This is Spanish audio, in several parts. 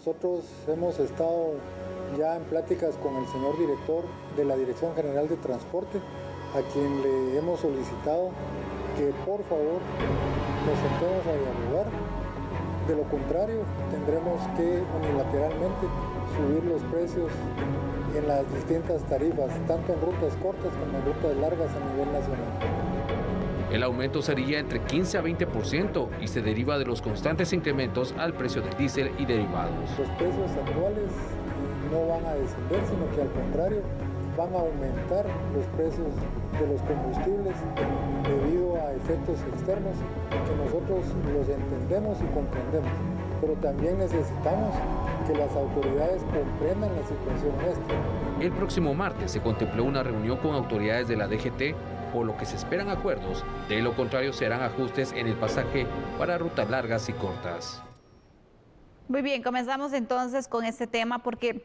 Nosotros hemos estado ya en pláticas con el señor director de la Dirección General de Transporte, a quien le hemos solicitado que por favor nos sentemos a dialogar. De lo contrario, tendremos que unilateralmente subir los precios en las distintas tarifas, tanto en rutas cortas como en rutas largas a nivel nacional. El aumento sería entre 15 a 20% y se deriva de los constantes incrementos al precio del diésel y derivados. Los precios actuales no van a descender, sino que al contrario, van a aumentar los precios de los combustibles debido a efectos externos que nosotros los entendemos y comprendemos. Pero también necesitamos que las autoridades comprendan la situación nuestra. El próximo martes se contempló una reunión con autoridades de la DGT, por lo que se esperan acuerdos. De lo contrario, serán ajustes en el pasaje para rutas largas y cortas. Muy bien, comenzamos entonces con este tema porque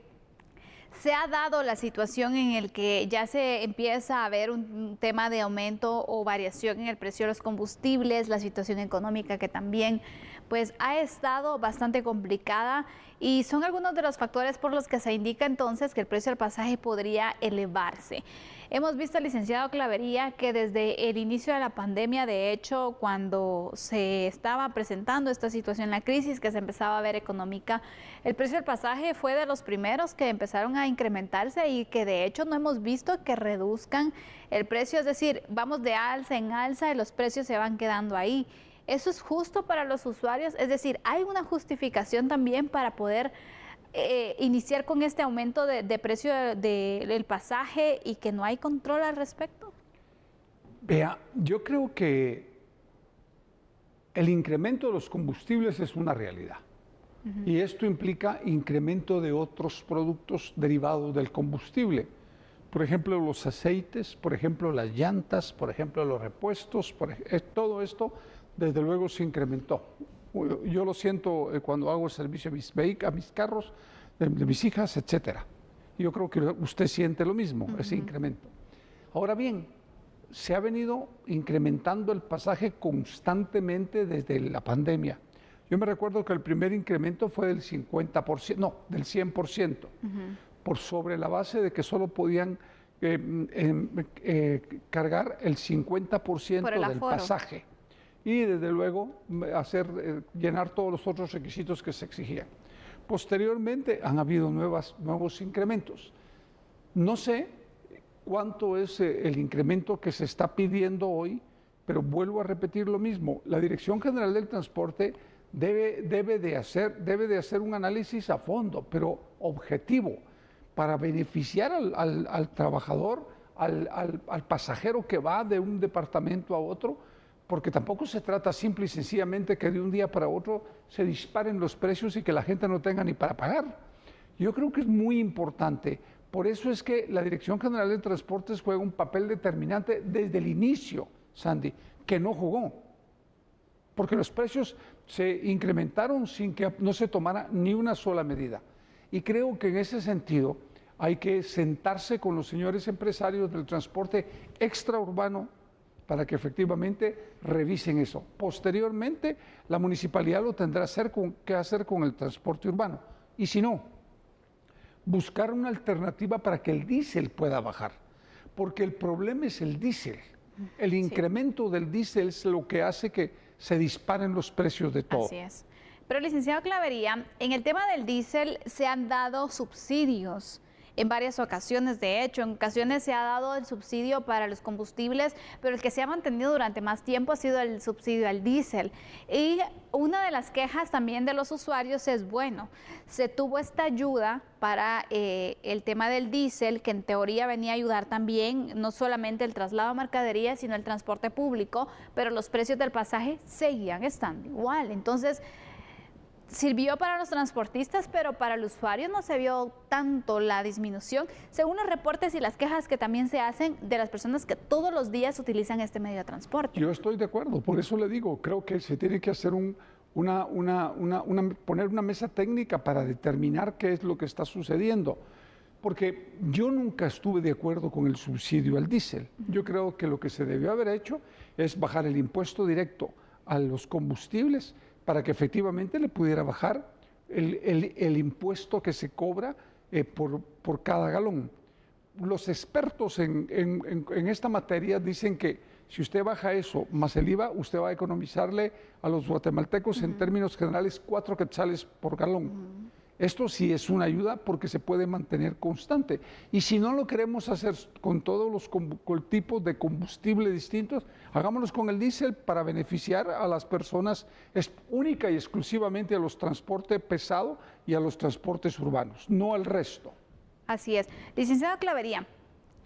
se ha dado la situación en el que ya se empieza a ver un tema de aumento o variación en el precio de los combustibles, la situación económica que también pues ha estado bastante complicada y son algunos de los factores por los que se indica entonces que el precio del pasaje podría elevarse. Hemos visto, licenciado Clavería, que desde el inicio de la pandemia, de hecho, cuando se estaba presentando esta situación, la crisis que se empezaba a ver económica, el precio del pasaje fue de los primeros que empezaron a incrementarse y que de hecho no hemos visto que reduzcan el precio, es decir, vamos de alza en alza y los precios se van quedando ahí. ¿Eso es justo para los usuarios? Es decir, ¿hay una justificación también para poder iniciar con este aumento de precio del pasaje y que no hay control al respecto? Vea, yo creo que el incremento de los combustibles es una realidad. Y esto implica incremento de otros productos derivados del combustible. Por ejemplo, los aceites, por ejemplo, las llantas, por ejemplo, los repuestos, todo esto desde luego se incrementó. Yo lo siento cuando hago el servicio a mis carros, de mis hijas, etcétera. Yo creo que usted siente lo mismo, ese incremento. Ahora bien, se ha venido incrementando el pasaje constantemente desde la pandemia. Yo me recuerdo que el primer incremento fue del 50%, no, del 100%, por sobre la base de que solo podían cargar el 50% del pasaje. Y desde luego llenar todos los otros requisitos que se exigían. Posteriormente han habido nuevos incrementos. No sé cuánto es el incremento que se está pidiendo hoy, pero vuelvo a repetir lo mismo. La Dirección General del Transporte debe de hacer un análisis a fondo, pero objetivo, para beneficiar al trabajador, al pasajero que va de un departamento a otro, porque tampoco se trata simple y sencillamente que de un día para otro se disparen los precios y que la gente no tenga ni para pagar. Yo creo que es muy importante. Por eso es que la Dirección General de Transportes juega un papel determinante desde el inicio, Sandy, que no jugó. Porque los precios se incrementaron sin que no se tomara ni una sola medida. Y creo que en ese sentido hay que sentarse con los señores empresarios del transporte extraurbano para que efectivamente revisen eso. Posteriormente, la municipalidad lo tendrá que hacer con el transporte urbano. Y si no, buscar una alternativa para que el diésel pueda bajar. Porque el problema es el diésel. El incremento del diésel es lo que hace que se disparen los precios de todo. Así es. Pero, licenciado Clavería, en el tema del diésel se han dado subsidios en varias ocasiones. De hecho, en ocasiones se ha dado el subsidio para los combustibles, pero el que se ha mantenido durante más tiempo ha sido el subsidio al diésel. Y una de las quejas también de los usuarios es, bueno, se tuvo esta ayuda para el tema del diésel, que en teoría venía a ayudar también, no solamente el traslado de mercaderías, sino el transporte público, pero los precios del pasaje seguían estando igual. Entonces, sirvió para los transportistas, pero para el usuario no se vio tanto la disminución, según los reportes y las quejas que también se hacen de las personas que todos los días utilizan este medio de transporte. Yo estoy de acuerdo, por eso le digo, creo que se tiene que hacer poner una mesa técnica para determinar qué es lo que está sucediendo. Porque yo nunca estuve de acuerdo con el subsidio al diésel. Yo creo que lo que se debió haber hecho es bajar el impuesto directo a los combustibles para que efectivamente le pudiera bajar el impuesto que se cobra por cada galón. Los expertos en esta materia dicen que si usted baja eso más el IVA, usted va a economizarle a los guatemaltecos en términos generales 4 quetzales por galón. Esto sí es una ayuda porque se puede mantener constante. Y si no lo queremos hacer con todos los tipos de combustible distintos, hagámoslo con el diésel para beneficiar a las personas única y exclusivamente a los transportes pesados y a los transportes urbanos, no al resto. Así es. Licenciado Clavería,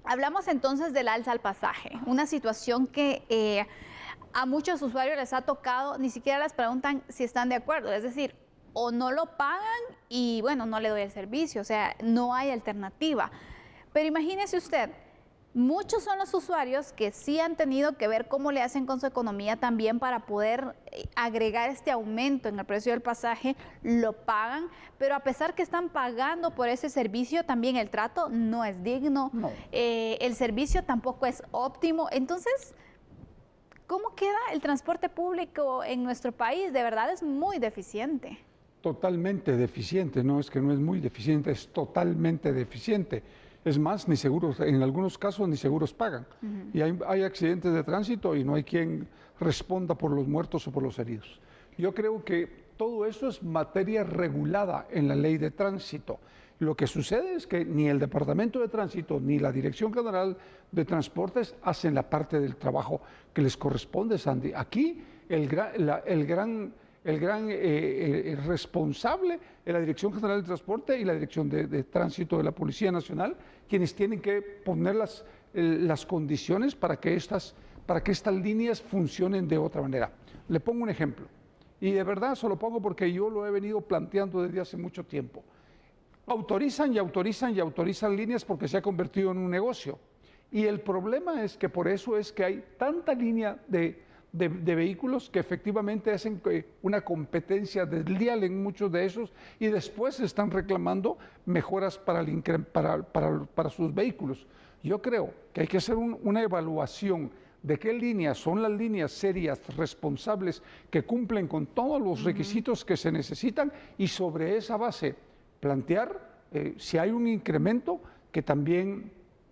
hablamos entonces del alza al pasaje, una situación que a muchos usuarios les ha tocado, ni siquiera les preguntan si están de acuerdo, es decir, o no lo pagan y bueno, no le doy el servicio, o sea, no hay alternativa. Pero imagínese usted, muchos son los usuarios que sí han tenido que ver cómo le hacen con su economía también para poder agregar este aumento en el precio del pasaje, lo pagan, pero a pesar que están pagando por ese servicio, también el trato no es digno, no. El servicio tampoco es óptimo. Entonces, ¿cómo queda el transporte público en nuestro país? De verdad es muy deficiente. Totalmente deficiente, no es que no es muy deficiente, es totalmente deficiente. Es más, ni seguros, en algunos casos ni seguros pagan. Y hay accidentes de tránsito y no hay quien responda por los muertos o por los heridos. Yo creo que todo eso es materia regulada en la ley de tránsito. Lo que sucede es que ni el Departamento de Tránsito ni la Dirección General de Transportes hacen la parte del trabajo que les corresponde, Sandy. Aquí el gran responsable es la Dirección General de Transporte y la Dirección de Tránsito de la Policía Nacional, quienes tienen que poner las condiciones para que estas líneas funcionen de otra manera. Le pongo un ejemplo, y de verdad se lo pongo porque yo lo he venido planteando desde hace mucho tiempo. Autorizan y autorizan y autorizan líneas porque se ha convertido en un negocio. Y el problema es que por eso es que hay tanta línea de vehículos que efectivamente hacen una competencia desleal en muchos de esos y después están reclamando mejoras para sus vehículos. Yo creo que hay que hacer una evaluación de qué líneas son las líneas serias, responsables, que cumplen con todos los requisitos que se necesitan y sobre esa base plantear si hay un incremento, que también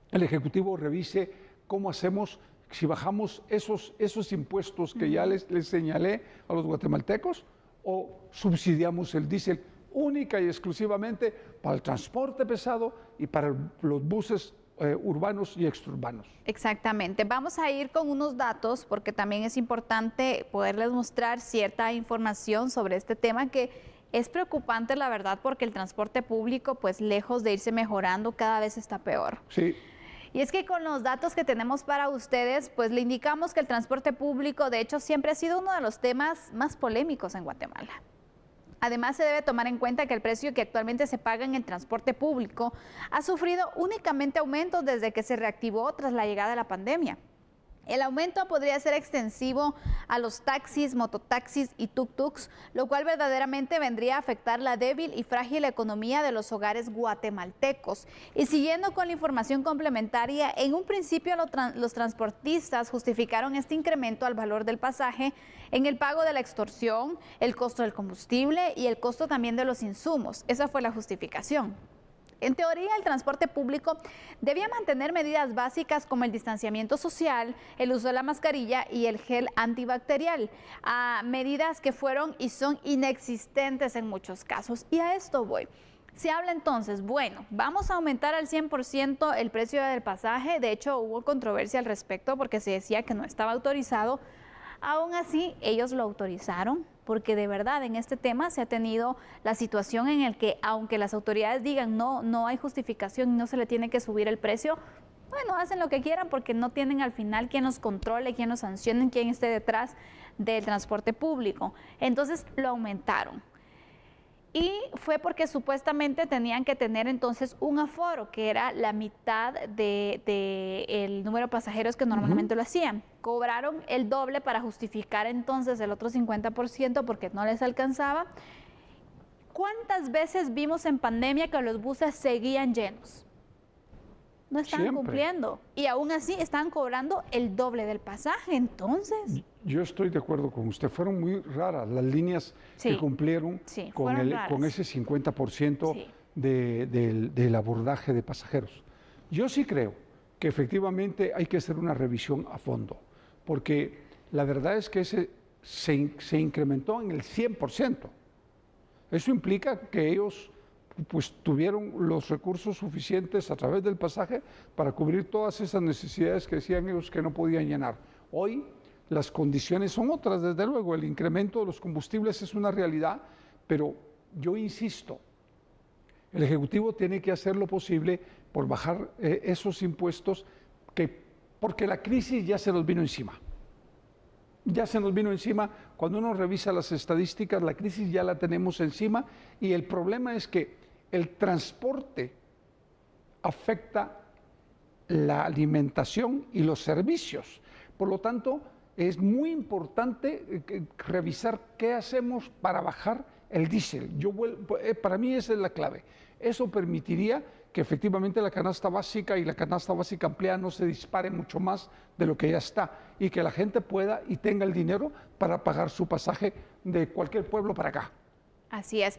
el Ejecutivo revise cómo hacemos. Si bajamos esos impuestos que ya les señalé a los guatemaltecos, o subsidiamos el diésel única y exclusivamente para el transporte pesado y para los buses urbanos y extraurbanos. Exactamente. Vamos a ir con unos datos porque también es importante poderles mostrar cierta información sobre este tema que es preocupante, la verdad, porque el transporte público, pues lejos de irse mejorando, cada vez está peor. Sí. Y es que con los datos que tenemos para ustedes, pues le indicamos que el transporte público, de hecho, siempre ha sido uno de los temas más polémicos en Guatemala. Además, se debe tomar en cuenta que el precio que actualmente se paga en el transporte público ha sufrido únicamente aumentos desde que se reactivó tras la llegada de la pandemia. El aumento podría ser extensivo a los taxis, mototaxis y tuk-tuks, lo cual verdaderamente vendría a afectar la débil y frágil economía de los hogares guatemaltecos. Y siguiendo con la información complementaria, en un principio los transportistas justificaron este incremento al valor del pasaje en el pago de la extorsión, el costo del combustible y el costo también de los insumos. Esa fue la justificación. En teoría, el transporte público debía mantener medidas básicas como el distanciamiento social, el uso de la mascarilla y el gel antibacterial, medidas que fueron y son inexistentes en muchos casos. Y a esto voy. Se habla entonces, bueno, vamos a aumentar al 100% el precio del pasaje. De hecho, hubo controversia al respecto porque se decía que no estaba autorizado. Aún así, ellos lo autorizaron porque de verdad en este tema se ha tenido la situación en el que aunque las autoridades digan no hay justificación y no se le tiene que subir el precio, bueno, hacen lo que quieran porque no tienen al final quien los controle, quien los sancione, quien esté detrás del transporte público. Entonces lo aumentaron. Y fue porque supuestamente tenían que tener entonces un aforo, que era la mitad del número de pasajeros que normalmente lo hacían. Cobraron el doble para justificar entonces el otro 50% porque no les alcanzaba. ¿Cuántas veces vimos en pandemia que los buses seguían llenos? No estaban cumpliendo y aún así estaban cobrando el doble del pasaje, entonces. Yo estoy de acuerdo con usted. Fueron muy raras las líneas que cumplieron con ese 50% del abordaje de pasajeros. Yo sí creo que efectivamente hay que hacer una revisión a fondo, porque la verdad es que se incrementó en el 100%. Eso implica que ellos pues tuvieron los recursos suficientes a través del pasaje para cubrir todas esas necesidades que decían ellos que no podían llenar. Hoy las condiciones son otras, desde luego, el incremento de los combustibles es una realidad, pero yo insisto, el Ejecutivo tiene que hacer lo posible por bajar esos impuestos, porque la crisis ya se nos vino encima. Ya se nos vino encima, cuando uno revisa las estadísticas, la crisis ya la tenemos encima y el problema es que el transporte afecta la alimentación y los servicios. Por lo tanto, es muy importante revisar qué hacemos para bajar el diésel. Para mí esa es la clave. Eso permitiría que efectivamente la canasta básica y la canasta básica ampliada no se dispare mucho más de lo que ya está y que la gente pueda y tenga el dinero para pagar su pasaje de cualquier pueblo para acá. Así es.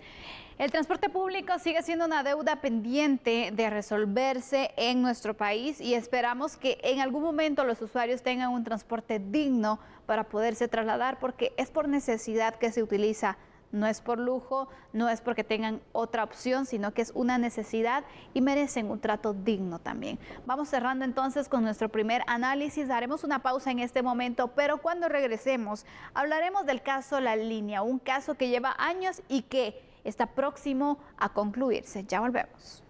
El transporte público sigue siendo una deuda pendiente de resolverse en nuestro país y esperamos que en algún momento los usuarios tengan un transporte digno para poderse trasladar, porque es por necesidad que se utiliza. No es por lujo, no es porque tengan otra opción, sino que es una necesidad y merecen un trato digno también. Vamos cerrando entonces con nuestro primer análisis. Haremos una pausa en este momento, pero cuando regresemos hablaremos del caso La Línea, un caso que lleva años y que está próximo a concluirse. Ya volvemos.